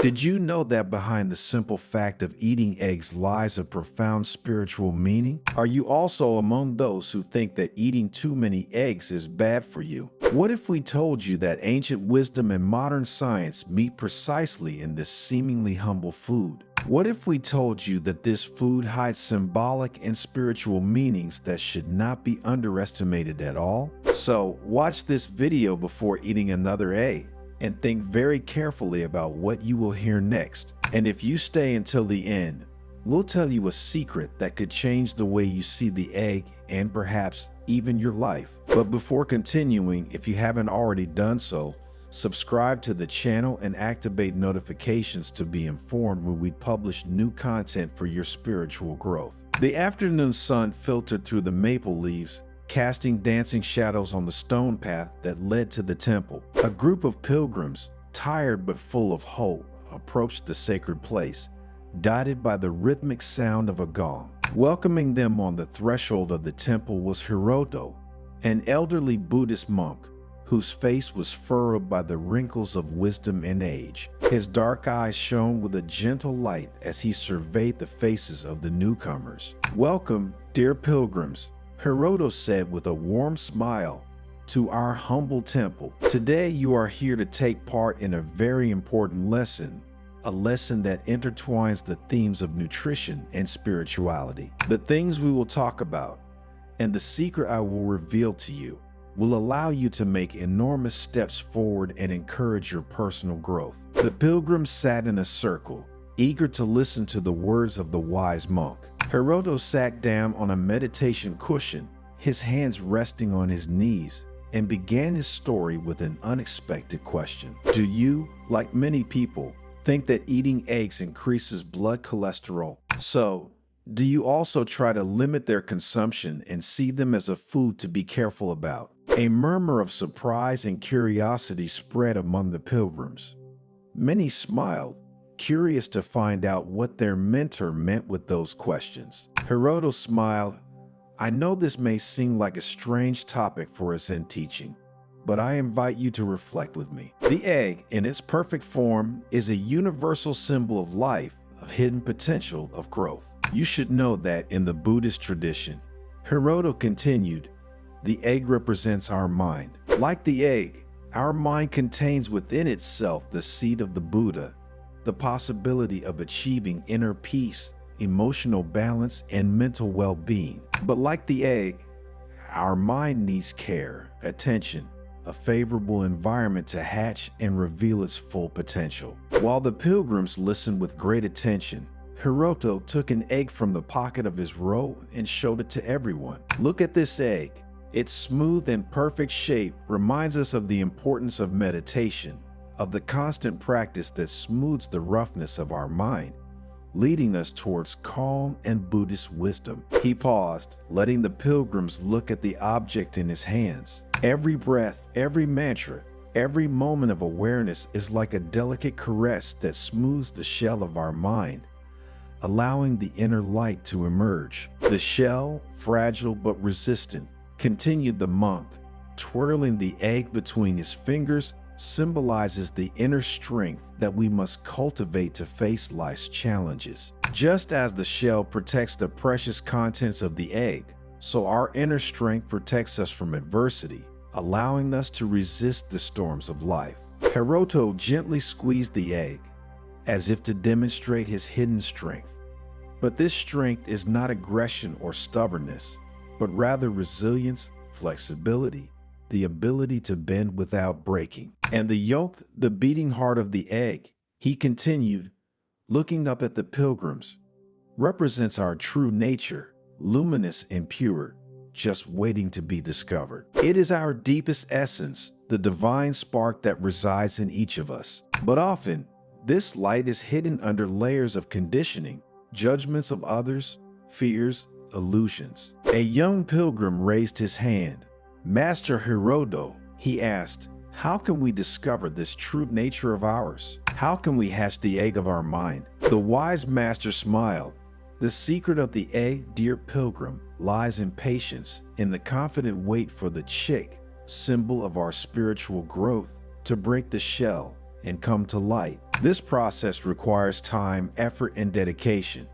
Did you know that behind the simple fact of eating eggs lies a profound spiritual meaning? Are you also among those who think that eating too many eggs is bad for you? What if we told you that ancient wisdom and modern science meet precisely in this seemingly humble food? What if we told you that this food hides symbolic and spiritual meanings that should not be underestimated at all? So, watch this video before eating another egg, and think very carefully about what you will hear next. And if you stay until the end, we'll tell you a secret that could change the way you see the egg and perhaps even your life. But before continuing, if you haven't already done so, subscribe to the channel and activate notifications to be informed when we publish new content for your spiritual growth. The afternoon sun filtered through the maple leaves, casting dancing shadows on the stone path that led to the temple. A group of pilgrims, tired but full of hope, approached the sacred place, guided by the rhythmic sound of a gong. Welcoming them on the threshold of the temple was Hiroto, an elderly Buddhist monk whose face was furrowed by the wrinkles of wisdom and age. His dark eyes shone with a gentle light as he surveyed the faces of the newcomers. "Welcome, dear pilgrims," Hiroto said with a warm smile, "to our humble temple. Today you are here to take part in a very important lesson, a lesson that intertwines the themes of nutrition and spirituality. The things we will talk about, and the secret I will reveal to you, will allow you to make enormous steps forward and encourage your personal growth." The pilgrims sat in a circle, eager to listen to the words of the wise monk. Hiroto sat down on a meditation cushion, his hands resting on his knees, and began his story with an unexpected question. Do you, like many people, think that eating eggs increases blood cholesterol? So, do you also try to limit their consumption and see them as a food to be careful about? A murmur of surprise and curiosity spread among the pilgrims. Many smiled, curious to find out what their mentor meant with those questions. Hiroto smiled. "I know this may seem like a strange topic for a Zen teaching, but I invite you to reflect with me. The egg, in its perfect form, is a universal symbol of life, of hidden potential, of growth. You should know that in the Buddhist tradition," Hiroto continued, "the egg represents our mind. Like the egg, our mind contains within itself the seed of the Buddha, the possibility of achieving inner peace, emotional balance, and mental well-being. But like the egg, our mind needs care, attention, a favorable environment to hatch and reveal its full potential." While the pilgrims listened with great attention, Hiroto took an egg from the pocket of his robe and showed it to everyone. "Look at this egg. Its smooth and perfect shape reminds us of the importance of meditation, of the constant practice that smooths the roughness of our mind, leading us towards calm and Buddhist wisdom." He paused, letting the pilgrims look at the object in his hands. Every breath, every mantra, every moment of awareness is like a delicate caress that smooths the shell of our mind, allowing the inner light to emerge. "The shell, fragile but resistant," continued the monk, twirling the egg between his fingers, symbolizes the inner strength that we must cultivate to face life's challenges. Just as the shell protects the precious contents of the egg, so our inner strength protects us from adversity, allowing us to resist the storms of life. Hiroto gently squeezed the egg, as if to demonstrate his hidden strength. But this strength is not aggression or stubbornness, but rather resilience, flexibility, the ability to bend without breaking. "And the yolk, the beating heart of the egg," he continued, looking up at the pilgrims, "represents our true nature, luminous and pure, just waiting to be discovered. It is our deepest essence, the divine spark that resides in each of us. But often, this light is hidden under layers of conditioning, judgments of others, fears, illusions." A young pilgrim raised his hand. "Master Hiroto," he asked, "how can we discover this true nature of ours? How can we hatch the egg of our mind?" The wise master smiled. "The secret of the egg, dear pilgrim, lies in patience, in the confident wait for the chick, symbol of our spiritual growth, to break the shell and come to light. This process requires time, effort, and dedication.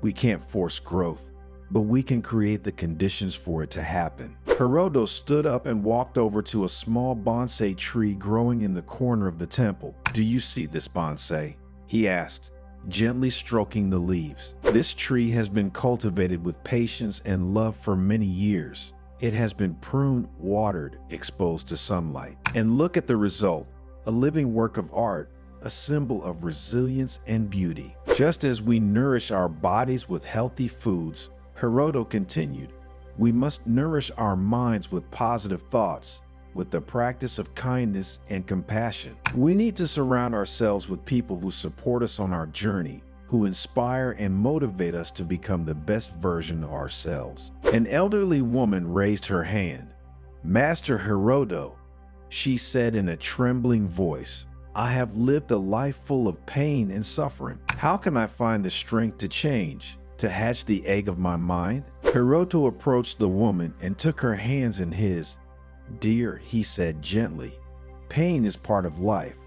We can't force growth, but we can create the conditions for it to happen. Hiroto stood up and walked over to a small bonsai tree growing in the corner of the temple. "Do you see this bonsai?" he asked, gently stroking the leaves. "This tree has been cultivated with patience and love for many years. It has been pruned, watered, exposed to sunlight. And look at the result, a living work of art, a symbol of resilience and beauty." Just as we nourish our bodies with healthy foods, Hiroto continued, we must nourish our minds with positive thoughts, with the practice of kindness and compassion. We need to surround ourselves with people who support us on our journey, who inspire and motivate us to become the best version of ourselves. An elderly woman raised her hand. "Master Hiroto," she said in a trembling voice, "I have lived a life full of pain and suffering. How can I find the strength to change, to hatch the egg of my mind?" Hiroto approached the woman and took her hands in his. "Dear," he said gently, "pain is part of life,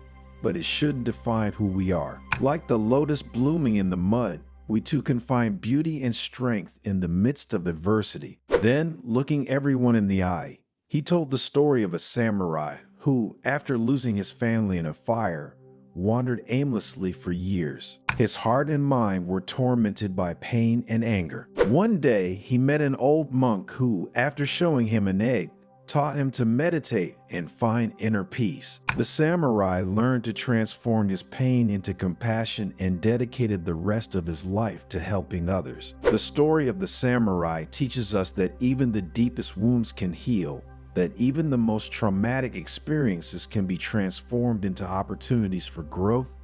but it shouldn't define who we are. Like the lotus blooming in the mud, we too can find beauty and strength in the midst of adversity." Then, looking everyone in the eye, he told the story of a samurai who, after losing his family in a fire, wandered aimlessly for years. His heart and mind were tormented by pain and anger. One day, he met an old monk who, after showing him an egg, taught him to meditate and find inner peace. The samurai learned to transform his pain into compassion and dedicated the rest of his life to helping others. The story of the samurai teaches us that even the deepest wounds can heal, that even the most traumatic experiences can be transformed into opportunities for growth.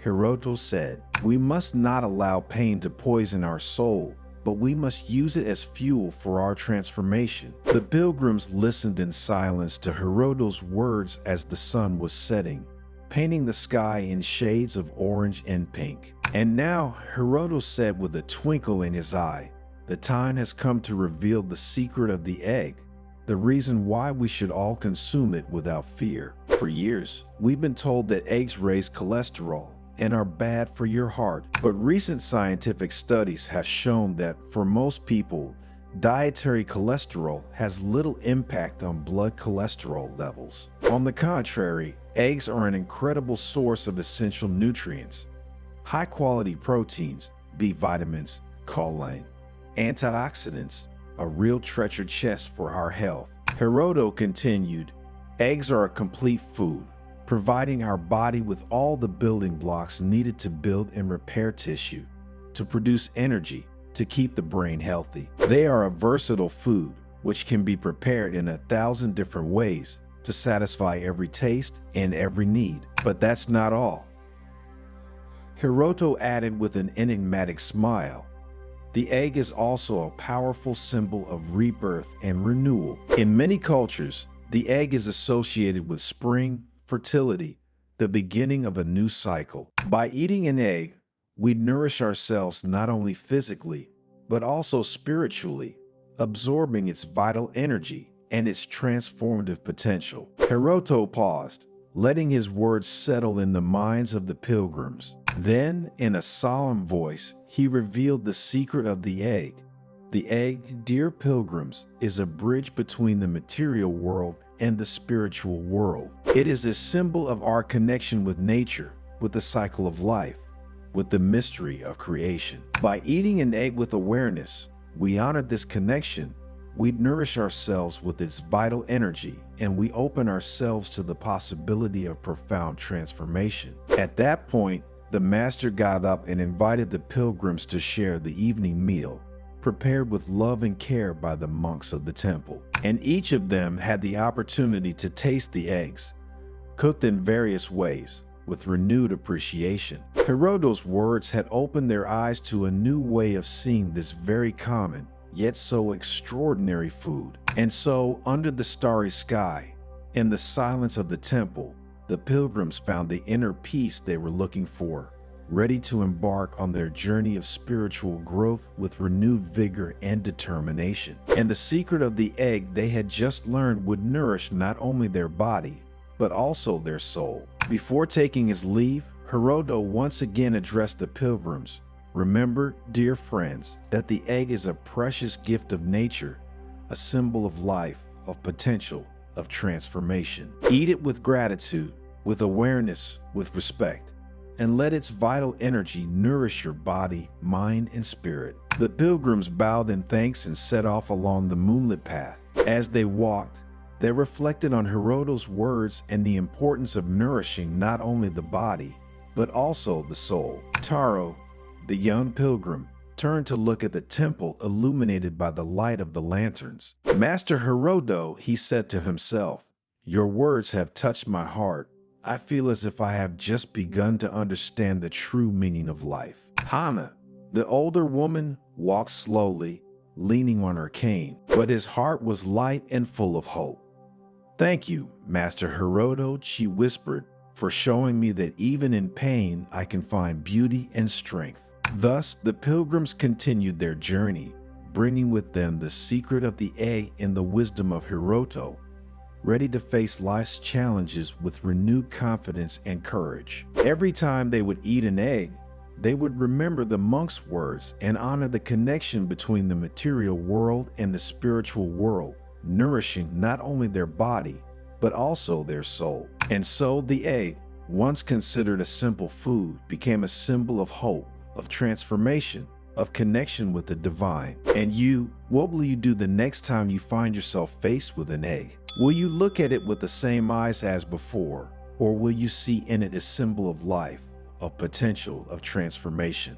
Hiroto said, "We must not allow pain to poison our soul, but we must use it as fuel for our transformation." The pilgrims listened in silence to Hiroto's words as the sun was setting, painting the sky in shades of orange and pink. And now, Hiroto said with a twinkle in his eye, "The time has come to reveal the secret of the egg, the reason why we should all consume it without fear." For years, we've been told that eggs raise cholesterol and are bad for your heart. But recent scientific studies have shown that for most people, dietary cholesterol has little impact on blood cholesterol levels. On the contrary, eggs are an incredible source of essential nutrients, high-quality proteins, B vitamins, choline, antioxidants, a real treasure chest for our health. Hiroto continued, "Eggs are a complete food, providing our body with all the building blocks needed to build and repair tissue, to produce energy, to keep the brain healthy. They are a versatile food, which can be prepared in 1,000 different ways to satisfy every taste and every need. But that's not all." Hiroto added with an enigmatic smile, "The egg is also a powerful symbol of rebirth and renewal. In many cultures, the egg is associated with spring, fertility, the beginning of a new cycle. By eating an egg, we nourish ourselves not only physically, but also spiritually, absorbing its vital energy and its transformative potential." Hiroto paused, letting his words settle in the minds of the pilgrims. Then, in a solemn voice, he revealed the secret of the egg. The egg, dear pilgrims, is a bridge between the material world and the spiritual world. It is a symbol of our connection with nature, with the cycle of life, with the mystery of creation. By eating an egg with awareness, we honor this connection, we nourish ourselves with its vital energy, and we open ourselves to the possibility of profound transformation. At that point, the master got up and invited the pilgrims to share the evening meal, prepared with love and care by the monks of the temple. And each of them had the opportunity to taste the eggs, cooked in various ways, with renewed appreciation. Hiroto's words had opened their eyes to a new way of seeing this very common, yet so extraordinary food. And so, under the starry sky, in the silence of the temple, the pilgrims found the inner peace they were looking for, ready to embark on their journey of spiritual growth with renewed vigor and determination. And the secret of the egg they had just learned would nourish not only their body, but also their soul. Before taking his leave, Hiroto once again addressed the pilgrims. Remember, dear friends, that the egg is a precious gift of nature, a symbol of life, of potential, of transformation. Eat it with gratitude, with awareness, with respect, and let its vital energy nourish your body, mind, and spirit. The pilgrims bowed in thanks and set off along the moonlit path. As they walked, they reflected on Hiroto's words and the importance of nourishing not only the body, but also the soul. Taro, the young pilgrim, turned to look at the temple illuminated by the light of the lanterns. Master Hiroto, he said to himself, your words have touched my heart. I feel as if I have just begun to understand the true meaning of life. Hana, the older woman, walked slowly, leaning on her cane, but his heart was light and full of hope. Thank you, Master Hiroto, she whispered, for showing me that even in pain I can find beauty and strength. Thus, the pilgrims continued their journey, bringing with them the secret of the egg and the wisdom of Hiroto, ready to face life's challenges with renewed confidence and courage. Every time they would eat an egg, they would remember the monk's words and honor the connection between the material world and the spiritual world, nourishing not only their body, but also their soul. And so the egg, once considered a simple food, became a symbol of hope, of transformation, of connection with the divine. And you, what will you do the next time you find yourself faced with an egg? Will you look at it with the same eyes as before, or will you see in it a symbol of life, of potential, of transformation?